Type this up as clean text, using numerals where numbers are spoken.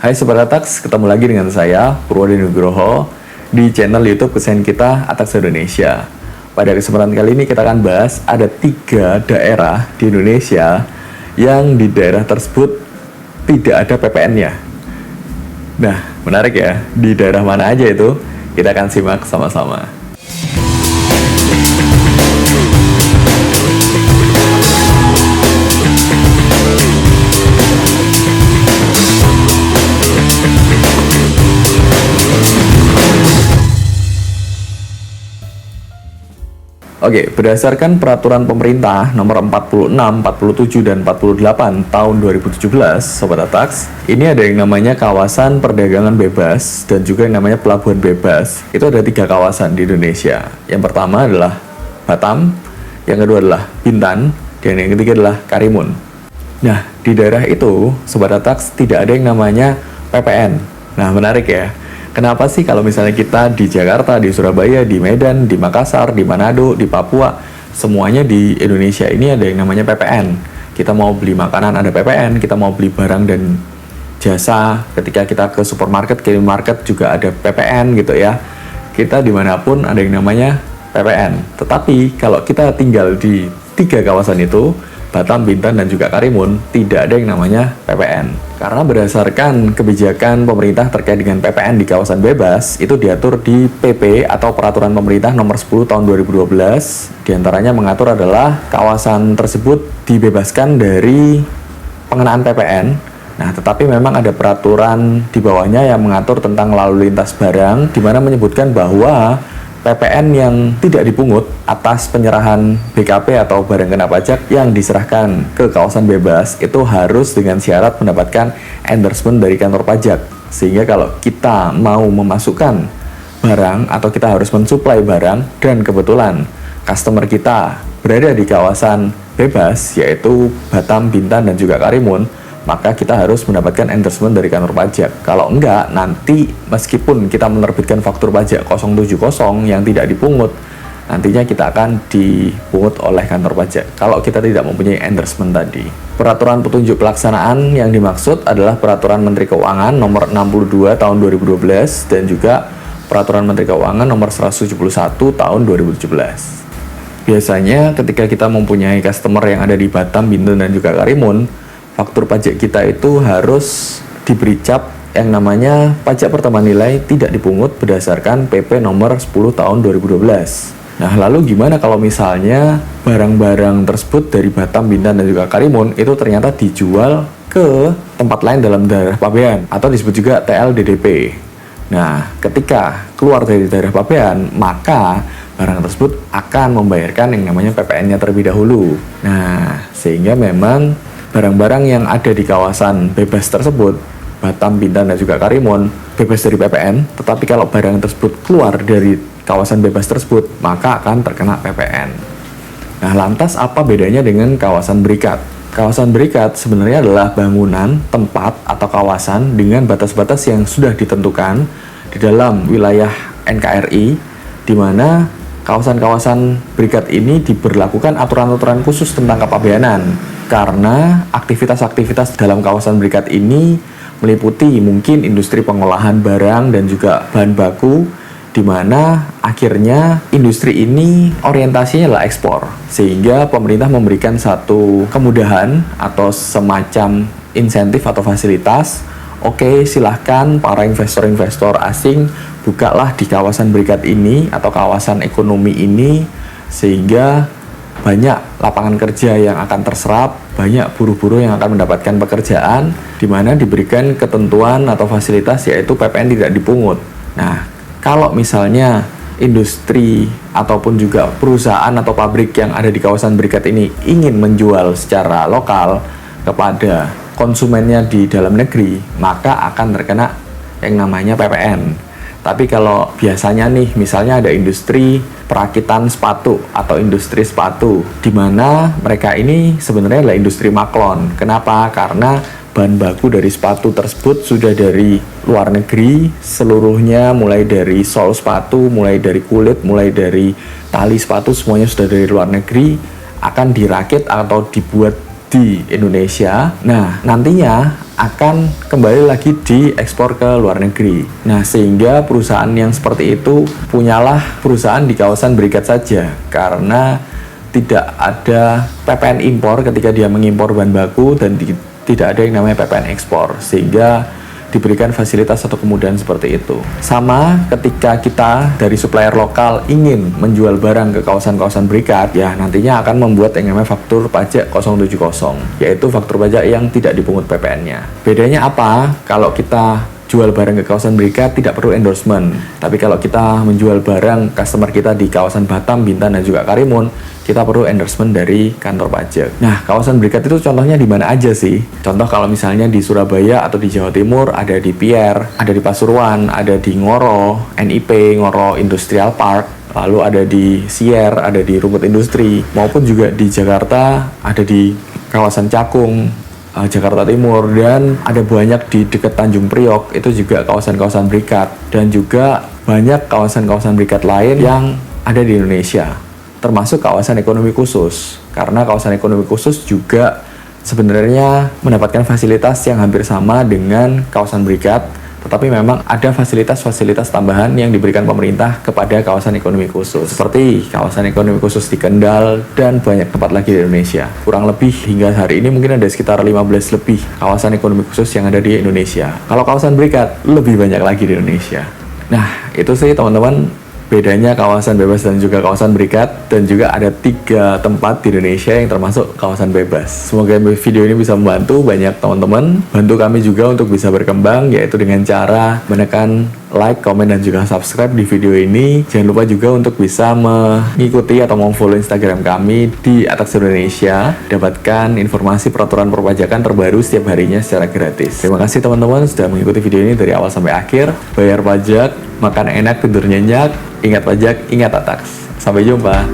Hai Sobat Atax, ketemu lagi dengan saya, Purwadi Nugroho, di channel YouTube kesayangan kita, Atax Indonesia. Pada kesempatan kali ini kita akan bahas ada 3 daerah di Indonesia yang di daerah tersebut tidak ada PPN-nya. Nah, menarik ya, di daerah mana aja itu? Kita akan simak sama-sama. Oke, berdasarkan peraturan pemerintah nomor 46, 47, dan 48 tahun 2017, Sobat Atax, ini ada yang namanya kawasan perdagangan bebas dan juga yang namanya pelabuhan bebas. Itu ada 3 kawasan di Indonesia. Yang pertama adalah Batam, yang kedua adalah Bintan, dan yang ketiga adalah Karimun. Nah, di daerah itu, Sobat Atax, tidak ada yang namanya PPN. Nah, menarik ya. Kenapa sih kalau misalnya kita di Jakarta, di Surabaya, di Medan, di Makassar, di Manado, di Papua, semuanya di Indonesia ini ada yang namanya PPN. Kita mau beli makanan ada PPN, kita mau beli barang dan jasa, ketika kita ke supermarket, ke minimarket juga ada PPN gitu ya. Kita dimanapun ada yang namanya PPN. Tetapi kalau kita tinggal di 3 kawasan itu, Batam, Bintan, dan juga Karimun, tidak ada yang namanya PPN. Karena berdasarkan kebijakan pemerintah terkait dengan PPN di kawasan bebas, itu diatur di PP atau Peraturan Pemerintah Nomor 10 Tahun 2012. Di antaranya mengatur adalah kawasan tersebut dibebaskan dari pengenaan PPN. Nah, tetapi memang ada peraturan di bawahnya yang mengatur tentang lalu lintas barang, di mana menyebutkan bahwa PPN yang tidak dipungut atas penyerahan BKP atau barang kena pajak yang diserahkan ke kawasan bebas itu harus dengan syarat mendapatkan endorsement dari kantor pajak. Sehingga kalau kita mau memasukkan barang atau kita harus mensuplai barang dan kebetulan customer kita berada di kawasan bebas yaitu Batam, Bintan, dan juga Karimun, maka kita harus mendapatkan endorsement dari kantor pajak. Kalau enggak, nanti meskipun kita menerbitkan faktur pajak 070 yang tidak dipungut, nantinya kita akan dipungut oleh kantor pajak kalau kita tidak mempunyai endorsement tadi. Peraturan petunjuk pelaksanaan yang dimaksud adalah Peraturan Menteri Keuangan nomor 62 tahun 2012 dan juga Peraturan Menteri Keuangan nomor 171 tahun 2017. Biasanya ketika kita mempunyai customer yang ada di Batam, Bintan, dan juga Karimun, faktur pajak kita itu harus diberi cap yang namanya pajak pertambahan nilai tidak dipungut berdasarkan PP nomor 10 tahun 2012. Nah, lalu gimana kalau misalnya barang-barang tersebut dari Batam, Bintan, dan juga Karimun itu ternyata dijual ke tempat lain dalam daerah pabean atau disebut juga TLDDP. Nah, ketika keluar dari daerah pabean, maka barang tersebut akan membayarkan yang namanya PPN-nya terlebih dahulu. Nah, sehingga memang barang-barang yang ada di kawasan bebas tersebut, Batam, Bintan, dan juga Karimun, bebas dari PPN, tetapi kalau barang tersebut keluar dari kawasan bebas tersebut, maka akan terkena PPN. Nah, lantas apa bedanya dengan kawasan berikat? Kawasan berikat sebenarnya adalah bangunan, tempat, atau kawasan dengan batas-batas yang sudah ditentukan di dalam wilayah NKRI, di mana kawasan-kawasan berikat ini diberlakukan aturan-aturan khusus tentang kepabeanan. Karena aktivitas-aktivitas dalam kawasan berikat ini meliputi mungkin industri pengolahan barang dan juga bahan baku, di mana akhirnya industri ini orientasinya adalah ekspor. Sehingga pemerintah memberikan satu kemudahan atau semacam insentif atau fasilitas. Oke, silahkan para investor-investor asing bukalah di kawasan berikat ini atau kawasan ekonomi ini, sehingga banyak lapangan kerja yang akan terserap, banyak buruh-buruh yang akan mendapatkan pekerjaan, di mana diberikan ketentuan atau fasilitas yaitu PPN tidak dipungut. Nah, kalau misalnya industri ataupun juga perusahaan atau pabrik yang ada di kawasan berikat ini ingin menjual secara lokal kepada konsumennya di dalam negeri, maka akan terkena yang namanya PPN. Tapi kalau biasanya nih, misalnya ada industri perakitan sepatu atau industri sepatu, di mana mereka ini sebenarnya adalah industri maklon. Kenapa? Karena bahan baku dari sepatu tersebut sudah dari luar negeri, seluruhnya mulai dari sol sepatu, mulai dari kulit, mulai dari tali sepatu, semuanya sudah dari luar negeri, akan dirakit atau dibuat di Indonesia. Nah, nantinya akan kembali lagi diekspor ke luar negeri. Nah, sehingga perusahaan yang seperti itu punyalah perusahaan di kawasan berikat saja, karena tidak ada PPN impor ketika dia mengimpor bahan baku dan tidak ada yang namanya PPN ekspor, sehingga diberikan fasilitas atau kemudahan seperti itu. Sama ketika kita dari supplier lokal ingin menjual barang ke kawasan-kawasan berikat, ya nantinya akan membuat yang namanya faktur pajak 070, yaitu faktur pajak yang tidak dipungut PPN-nya. Bedanya apa? Kalau kita jual barang ke kawasan berikat tidak perlu endorsement, tapi kalau kita menjual barang customer kita di kawasan Batam, Bintan, dan juga Karimun, kita perlu endorsement dari kantor pajak. Nah, kawasan berikat itu contohnya di mana aja sih? Contoh kalau misalnya di Surabaya atau di Jawa Timur ada di Pierre, ada di Pasuruan, ada di Ngoro, NIP, Ngoro Industrial Park, lalu ada di Sier, ada di Rumput Industri, maupun juga di Jakarta ada di kawasan Cakung, Jakarta Timur, dan ada banyak di dekat Tanjung Priok, itu juga kawasan-kawasan berikat, dan juga banyak kawasan-kawasan berikat lain yang ada di Indonesia, termasuk kawasan ekonomi khusus, karena kawasan ekonomi khusus juga sebenarnya mendapatkan fasilitas yang hampir sama dengan kawasan berikat, tetapi memang ada fasilitas-fasilitas tambahan yang diberikan pemerintah kepada kawasan ekonomi khusus, seperti kawasan ekonomi khusus di Kendal dan banyak tempat lagi di Indonesia. Kurang lebih hingga hari ini mungkin ada sekitar 15 lebih kawasan ekonomi khusus yang ada di Indonesia. Kalau kawasan berikat lebih banyak lagi di Indonesia. Nah, itu sih teman-teman bedanya kawasan bebas dan juga kawasan berikat, dan juga ada 3 tempat di Indonesia yang termasuk kawasan bebas. Semoga video ini bisa membantu banyak teman-teman, bantu kami juga untuk bisa berkembang, yaitu dengan cara menekan like, komen, dan juga subscribe di video ini. Jangan lupa juga untuk bisa mengikuti atau memfollow Instagram kami di Atax Indonesia, dapatkan informasi peraturan perpajakan terbaru setiap harinya secara gratis. Terima kasih teman-teman sudah mengikuti video ini dari awal sampai akhir. Bayar pajak, makan enak, tidur nyenyak, ingat pajak, ingat Atax. Sampai jumpa.